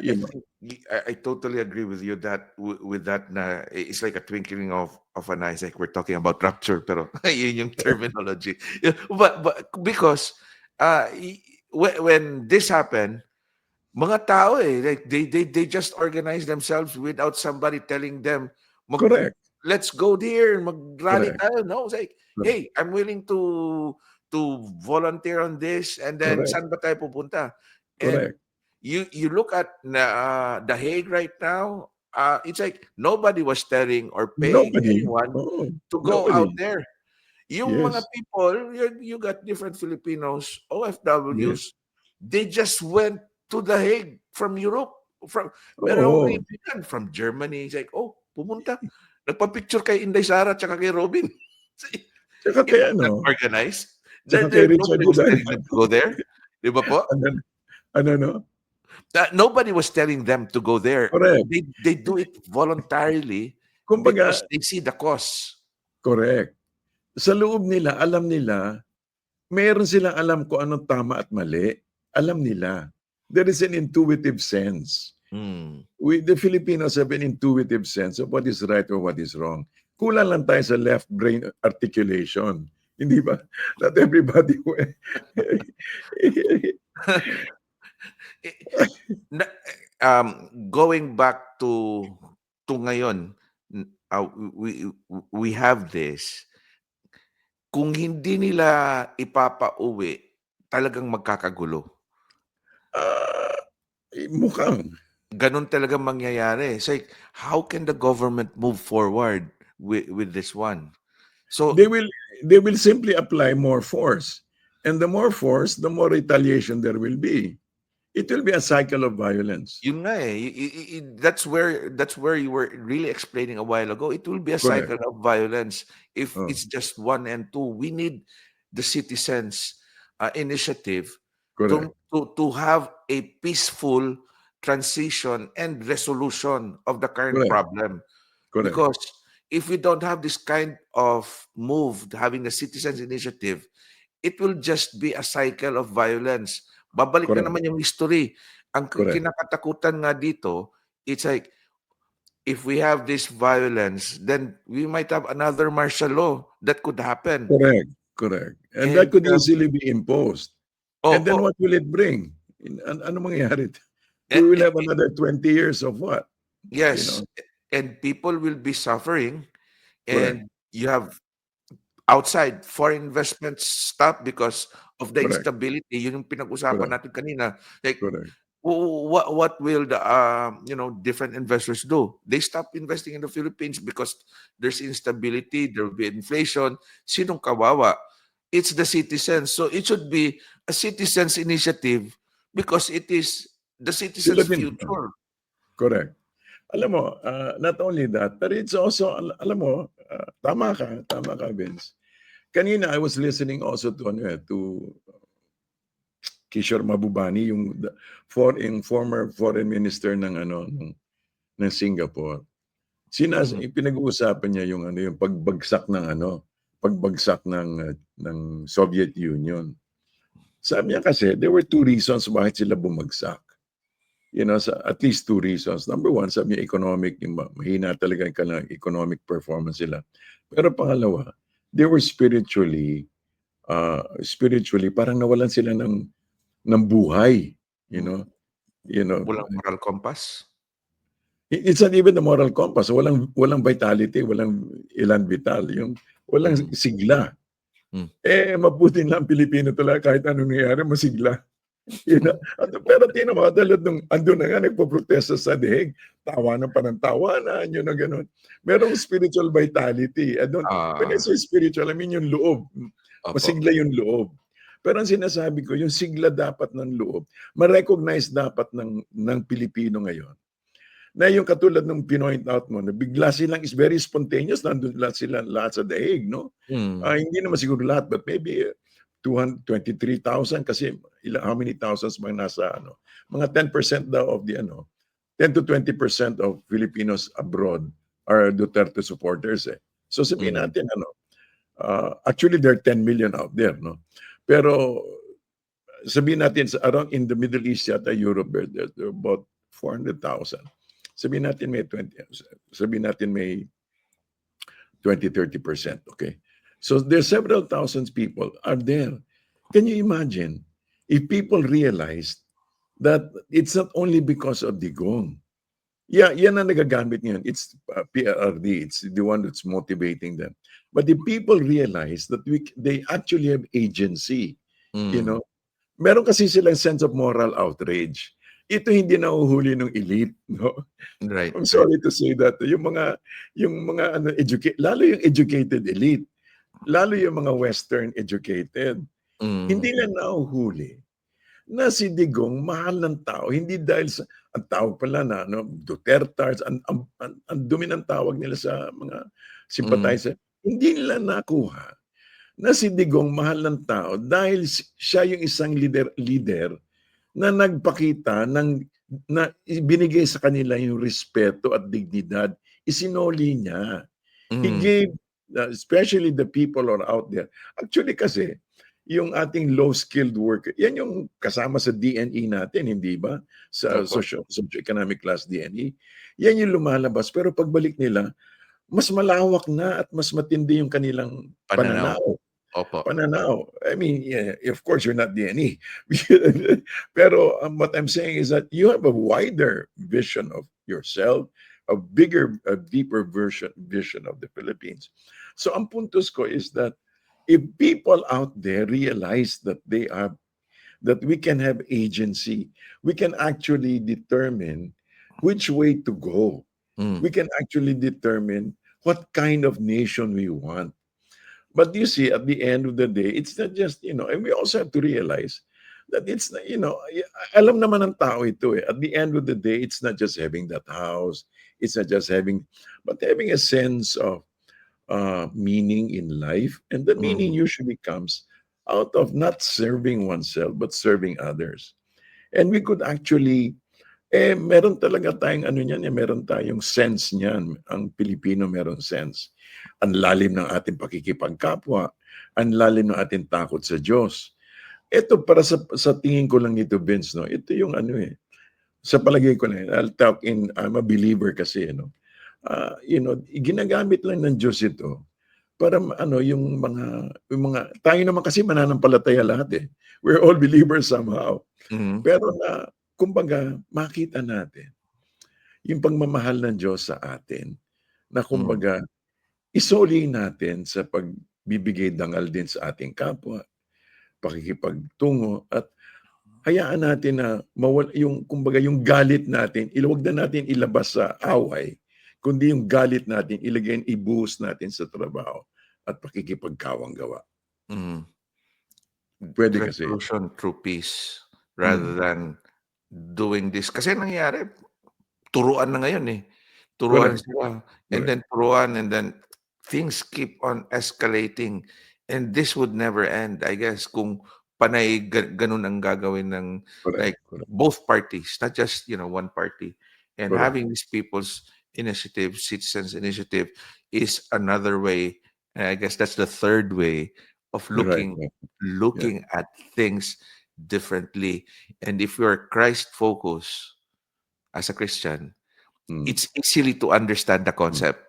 you I know. think I totally agree with you that with that na it's like a twinkling of an eye. It's like we're talking about rapture, pero yun yung terminology. Yeah, but because when this happened, mga tao like they just organize themselves without somebody telling them, mag, Correct, let's go there, mag-rally correct, tayo. No, it's like, correct, hey, I'm willing to volunteer on this, and then correct, saan ba tayo pupunta? And correct. you look at The Hague right now. It's like nobody was telling or paying Nobody, anyone oh, to go out nobody. there. Yung mga Yes, people, you got different Filipinos, yes. OFWs, they just went to The Hague from Europe. From Merong Oo. kaibigan from Germany. It's like, oh, pumunta. Nagpa-picture kay Inday Sara tsaka kay Robin. Tsaka It kay was ano, not organized. tsaka kay Richard Nobody was telling Godania. them to go there. Di ba po? Ano, ano 'no? Nobody was telling them to go there. Correct. They do Hindi, it voluntarily because kumbaga they see the cost. correct. Sa loob nila, alam nila, meron silang alam kung anong tama at mali. Alam nila. There is an intuitive sense. Hmm. The Filipinos have an intuitive sense of what is right or what is wrong. Kulang lang tayo sa left brain articulation. Hindi ba? Not everybody. Eh, na Going back to ngayon, we have this. Kung hindi nila ipapauwi, talagang magkakagulo. Ah, mukhang. Gano'n talagang mangyayari. It's like, how can the government move forward with this one? They So, will they will simply apply more force. And the more force, the more retaliation there will be. It will be a cycle of violence. yun nga eh. That's where you were really explaining a while ago. It will be a Correct. cycle of violence if Oh, it's just one and two. We need the citizens' initiative correct. to have a peaceful transition and resolution of the current Correct. problem. Correct. Because if we don't have this kind of move, having the citizens' initiative, it will just be a cycle of violence. Babalik na Correct. naman yung history. Ang Correct. kinakatakutan nga dito, it's like, if we have this violence, then we might have another martial law that could happen. Correct. Correct. And that And could easily be imposed. And then opo, what will it bring? Ano mangyayari? eh, We will eh, have another 20 years of what? You yes, know? and people will be suffering, Correct. and you have outside foreign investments stop because of the Correct. instability. Yun yung pinag-usapan Correct. natin kanina. Like, Correct. what will the different investors do? They stop investing in the Philippines because there's instability, there will be inflation. Sinong kawawa? It's the citizens. So it should be a citizens initiative because it is the citizens' Philippine. future. Correct. Alam mo, not only that, but it's also, alam mo, tama ka, Vince. Kanina, I was listening also to, to Kishore Mabubani, yung former foreign minister ng, ng Singapore. Mhm. Pinag-uusapan niya yung, yung pagbagsak ng, pagbagsak ng Soviet Union. Sabi niya kasi, there were two reasons bakit sila bumagsak. At least two reasons. Number one, sabi niya economic, yung mahina talaga yung kanilang economic performance sila. Pero pangalawa, they were spiritually, parang nawalan sila ng buhay. You Mm. know, you know, Walang moral compass. it's not even the moral compass. Walang vitality, walang ilan vital, yung walang Mhm. sigla. Mm. Mabuti lang Pilipino talaga kahit anong nangyayari, masigla. Pero tingnan mo, dahil nung andun na nga, nagpo-protesta sa dihig, tawanan pa ng tawanan, yun na ganun. Merong spiritual vitality. When I Ah, say spiritual, I mean yung loob. opo. Masigla yung loob. Pero ang sinasabi ko, yung sigla dapat ng loob, ma-recognize dapat ng Pilipino ngayon na yung katulad nung pinoint out mo, na bigla silang is very spontaneous, nandun lahat sila lahat sa daig, no? Mm. Hindi naman siguro lahat, but maybe 223,000 kasi how many thousands bang nasa mga 10% daw of the 10 to 20% of Filipinos abroad are Duterte supporters eh. So sabihin Mm. natin actually there are 10 million out there, no? Pero sabihin natin sa around in the Middle East yata Europe there are about 400,000. Sabihin natin may 20-30%, okay? So there's several thousands people are there. Can you imagine if people realized that it's not only because of Digong? Yeah, yan ang nagagamit ngayon. It's PRRD. It's the one that's motivating them. But the people realize that they actually have agency. You know, meron kasi silang sense of moral outrage. Ito hindi nahuhuli ng elite, no? Right. I'm sorry to say that yung mga lalo yung educated elite, lalo yung mga Western educated, hindi lang nahuhuli na si Digong mahal ng tao, hindi dahil sa ang tawag pala na Dutertards, ang dumi ng tawag nila sa mga sympathizer, hindi nila nakuha na si Digong mahal ng tao dahil siya yung isang leader na nagpakita na ibinigay sa kanila yung respeto at dignidad, isinoli niya. He gave, especially the people who are out there. Actually kasi, yung ating low-skilled worker, yan yung kasama sa DNE natin, hindi ba? Sa socio-economic class DNE. Yan yung lumalabas. Pero pagbalik nila, mas malawak na at mas matindi yung kanilang pananaw. Pananaw. I mean, yeah, of course, you're not DNE. Pero what I'm saying is that you have a wider vision of yourself, a bigger, a deeper vision of the Philippines. So ang puntos ko is that if people out there realize that that we can have agency, we can actually determine which way to go. We can actually determine what kind of nation we want. But you see, at the end of the day, it's not just, and we also have to realize that it's, alam naman ng tao ito eh. At the end of the day, it's not just having that house, it's not just but having a sense of meaning in life. And the meaning usually comes out of not serving oneself, but serving others. And we could actually, meron talaga tayong meron tayong sense niyan. Ang Pilipino meron sense. Ang lalim ng ating pakikipagkapwa, ang lalim ng ating takot sa Diyos. Ito para sa tingin ko lang ito, Vince, no? Ito yung sa palagay ko na, I'm a believer kasi, ginagamit lang ng Diyos ito para yung mga tayo naman kasi mananampalataya lahat eh. We're all believers somehow. Pero kumbaga makita natin yung pagmamahal ng Diyos sa atin na kumbaga isoli natin sa pagbibigay dangal din sa ating kapwa, pakikipagtungo, at hayaan natin na kumbaga yung galit natin, iluwag na natin ilabas sa away, kundi yung galit natin, ibuhos natin sa trabaho at pakikipagkawang gawa. Pwede kasi. Resolution through peace rather than doing this. Kasi nangyayari, turuan na ngayon eh. Turuan sila. And then turuan, and then things keep on escalating. And this would never end, I guess, kung panay ganun ang gagawin ng both parties, not just one party. And having these people's initiative, citizens initiative, is another way. And I guess that's the third way of looking at things differently. And if you're Christ focused as a Christian, it's easily to understand the concept.